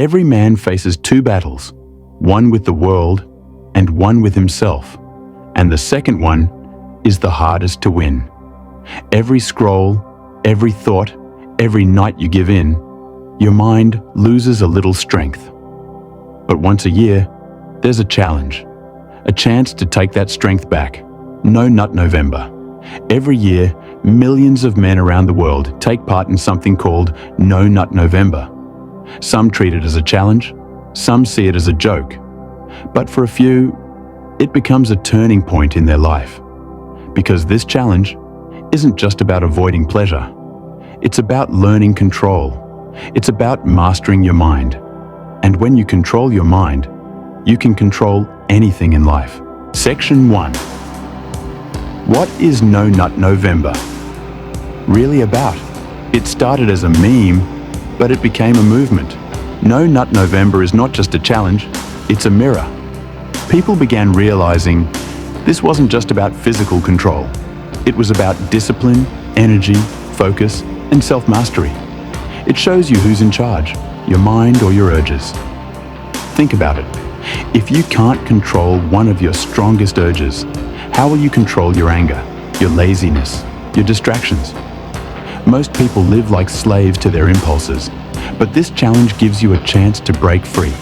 Every man faces two battles, one with the world and one with himself. And the second one is the hardest to win. Every scroll, every thought, every night you give in, your mind loses a little strength. But once a year, there's a challenge, a chance to take that strength back. No Nut November. Every year, millions of men around the world take part in something called No Nut November. Some treat it as a challenge, some see it as a joke. But for a few, it becomes a turning point in their life. Because this challenge isn't just about avoiding pleasure. It's about learning control. It's about mastering your mind. And when you control your mind, you can control anything in life. Section 1. What is No Nut November really about? It started as a meme, but it became a movement. No Nut November is not just a challenge, it's a mirror. People began realizing this wasn't just about physical control. It was about discipline, energy, focus, and self-mastery. It shows you who's in charge, your mind or your urges. Think about it. If you can't control one of your strongest urges, how will you control your anger, your laziness, your distractions? Most people live like slaves to their impulses, but this challenge gives you a chance to break free.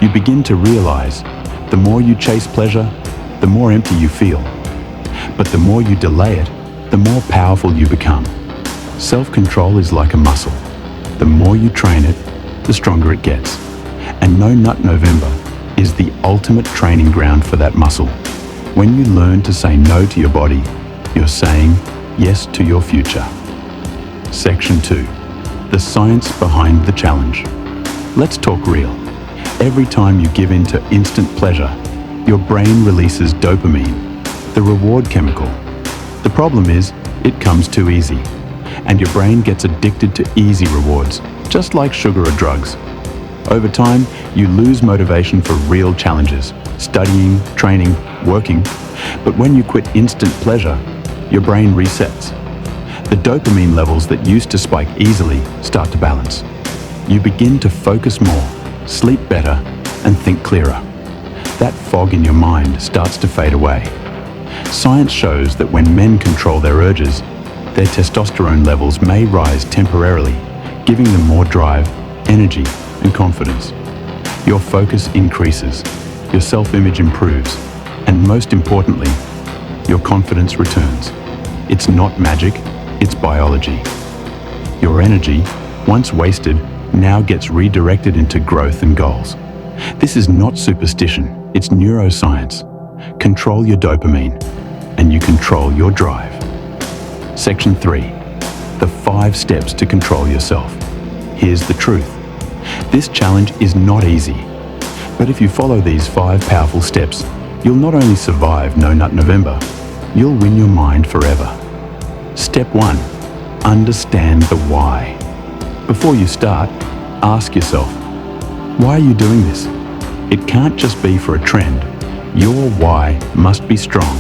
You begin to realize the more you chase pleasure, the more empty you feel. But the more you delay it, the more powerful you become. Self-control is like a muscle. The more you train it, the stronger it gets. And No Nut November is the ultimate training ground for that muscle. When you learn to say no to your body, you're saying yes to your future. Section 2. The science behind the challenge. Let's talk real. Every time you give in to instant pleasure, your brain releases dopamine, the reward chemical. The problem is, it comes too easy, and your brain gets addicted to easy rewards, just like sugar or drugs. Over time, you lose motivation for real challenges, studying, training, working. But when you quit instant pleasure, your brain resets. The dopamine levels that used to spike easily start to balance. You begin to focus more, sleep better, and think clearer. That fog in your mind starts to fade away. Science shows that when men control their urges, their testosterone levels may rise temporarily, giving them more drive, energy, and confidence. Your focus increases, your self-image improves, and most importantly, your confidence returns. It's not magic, it's biology. Your energy, once wasted, now gets redirected into growth and goals. This is not superstition, it's neuroscience. Control your dopamine, and you control your drive. Section 3. The 5 steps to control yourself. Here's the truth. This challenge is not easy, but if you follow these 5 powerful steps, you'll not only survive No Nut November, you'll win your mind forever. Step 1. Understand the why. Before you start, ask yourself, why are you doing this? It can't just be for a trend. Your why must be strong.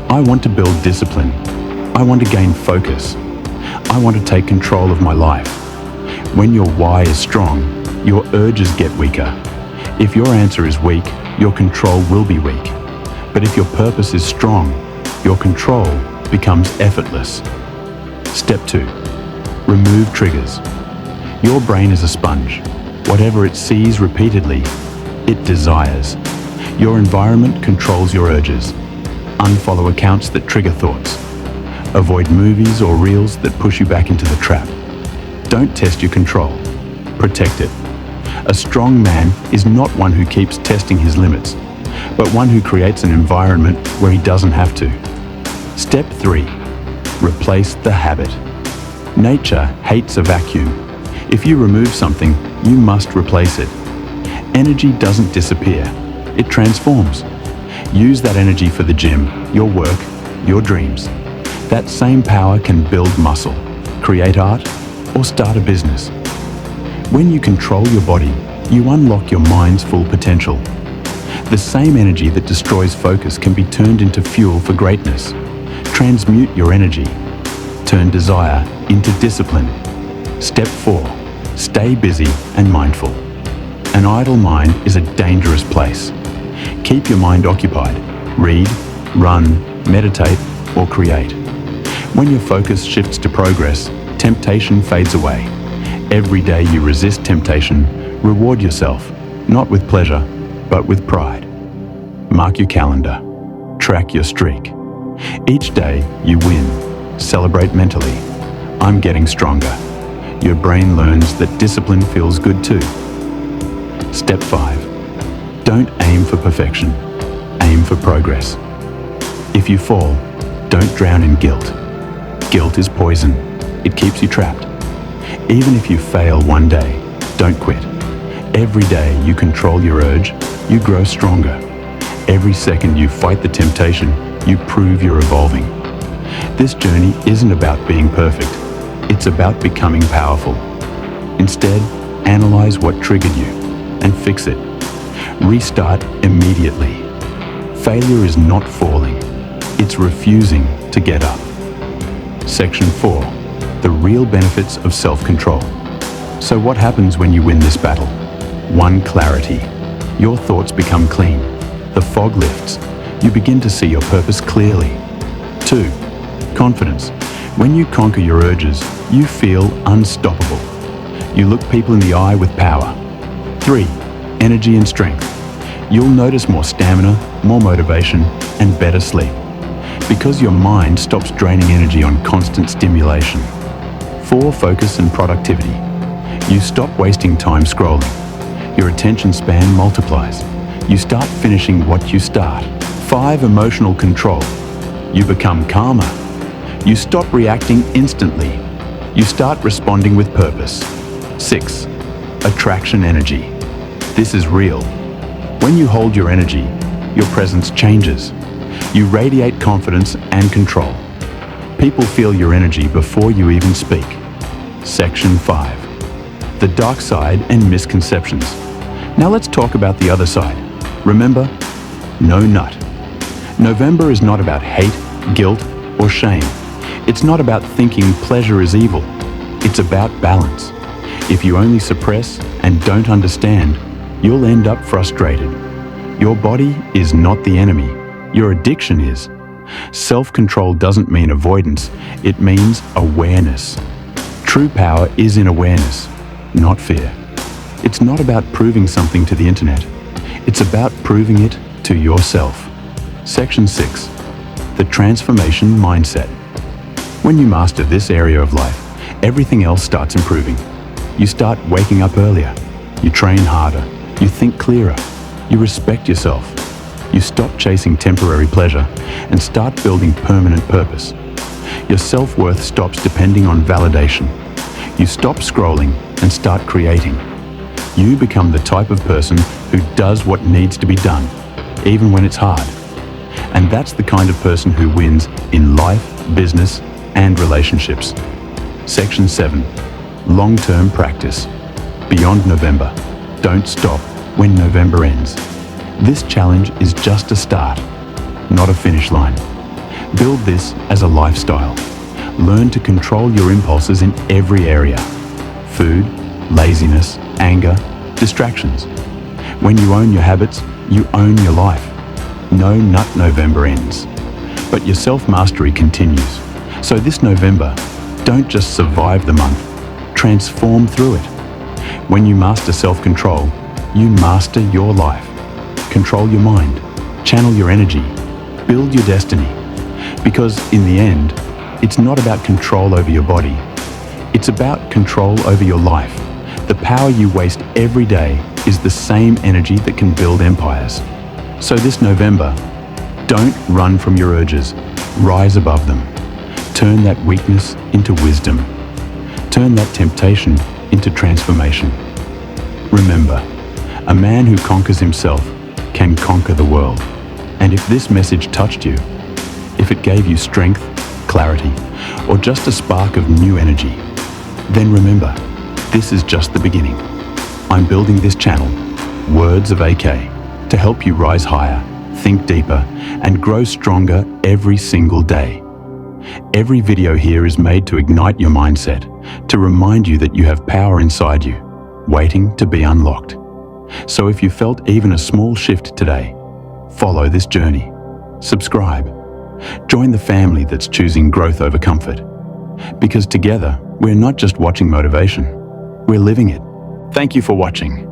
I want to build discipline. I want to gain focus. I want to take control of my life. When your why is strong, your urges get weaker. If your answer is weak, your control will be weak. But if your purpose is strong, your control becomes effortless. Step 2. Remove triggers. Your brain is a sponge. Whatever it sees repeatedly, it desires. Your environment controls your urges. Unfollow accounts that trigger thoughts. Avoid movies or reels that push you back into the trap. Don't test your control. Protect it. A strong man is not one who keeps testing his limits, but one who creates an environment where he doesn't have to. Step 3. Replace the habit. Nature hates a vacuum. If you remove something, you must replace it. Energy doesn't disappear, it transforms. Use that energy for the gym, your work, your dreams. That same power can build muscle, create art, or start a business. When you control your body, you unlock your mind's full potential. The same energy that destroys focus can be turned into fuel for greatness. Transmute your energy. Turn desire into discipline. Step 4. Stay busy and mindful. An idle mind is a dangerous place. Keep your mind occupied. Read, run, meditate, or create. When your focus shifts to progress, temptation fades away. Every day you resist temptation, reward yourself, not with pleasure, but with pride. Mark your calendar. Track your streak. Each day you win. Celebrate mentally. I'm getting stronger. Your brain learns that discipline feels good too. Step 5. Don't aim for perfection. Aim for progress. If you fall, don't drown in guilt. Guilt is poison. It keeps you trapped. Even if you fail one day, don't quit. Every day you control your urge, you grow stronger. Every second you fight the temptation, you prove you're evolving. This journey isn't about being perfect. It's about becoming powerful. Instead, analyze what triggered you and fix it. Restart immediately. Failure is not falling. It's refusing to get up. Section 4. The real benefits of self-control. So what happens when you win this battle? 1. Clarity. Your thoughts become clean. The fog lifts. You begin to see your purpose clearly. 2. Confidence. When you conquer your urges, you feel unstoppable. You look people in the eye with power. 3. Energy and strength. You'll notice more stamina, more motivation, and better sleep. Because your mind stops draining energy on constant stimulation. 4. Focus and productivity. You stop wasting time scrolling. Your attention span multiplies. You start finishing what you start. 5. Emotional control. You become calmer. You stop reacting instantly. You start responding with purpose. 6. Attraction energy. This is real. When you hold your energy, your presence changes. You radiate confidence and control. People feel your energy before you even speak. Section 5. The dark side and misconceptions. Now let's talk about the other side. Remember, no nut. November is not about hate, guilt, or shame. It's not about thinking pleasure is evil. It's about balance. If you only suppress and don't understand, you'll end up frustrated. Your body is not the enemy. Your addiction is. Self-control doesn't mean avoidance. It means awareness. True power is in awareness, not fear. It's not about proving something to the internet. It's about proving it to yourself. Section 6. The transformation mindset. When you master this area of life, everything else starts improving. You start waking up earlier. You train harder. You think clearer. You respect yourself. You stop chasing temporary pleasure and start building permanent purpose. Your self-worth stops depending on validation. You stop scrolling and start creating. You become the type of person who does what needs to be done, even when it's hard. And that's the kind of person who wins in life, business, and relationships. Section 7. Long-term practice. Beyond November. Don't stop when November ends. This challenge is just a start, not a finish line. Build this as a lifestyle. Learn to control your impulses in every area. Food, laziness, anger, distractions. When you own your habits, you own your life. No nut November ends, but your self-mastery continues. So this November, don't just survive the month, transform through it. When you master self-control, you master your life. Control your mind, channel your energy, build your destiny. Because in the end, it's not about control over your body. It's about control over your life. The power you waste every day is the same energy that can build empires. So this November, don't run from your urges. Rise above them. Turn that weakness into wisdom. Turn that temptation into transformation. Remember, a man who conquers himself can conquer the world. And if this message touched you, if it gave you strength, clarity, or just a spark of new energy, then remember, this is just the beginning. I'm building this channel, Words of AK, to help you rise higher, think deeper, and grow stronger every single day. Every video here is made to ignite your mindset, to remind you that you have power inside you, waiting to be unlocked. So if you felt even a small shift today, follow this journey. Subscribe. Join the family that's choosing growth over comfort. Because together, we're not just watching motivation, we're living it. Thank you for watching.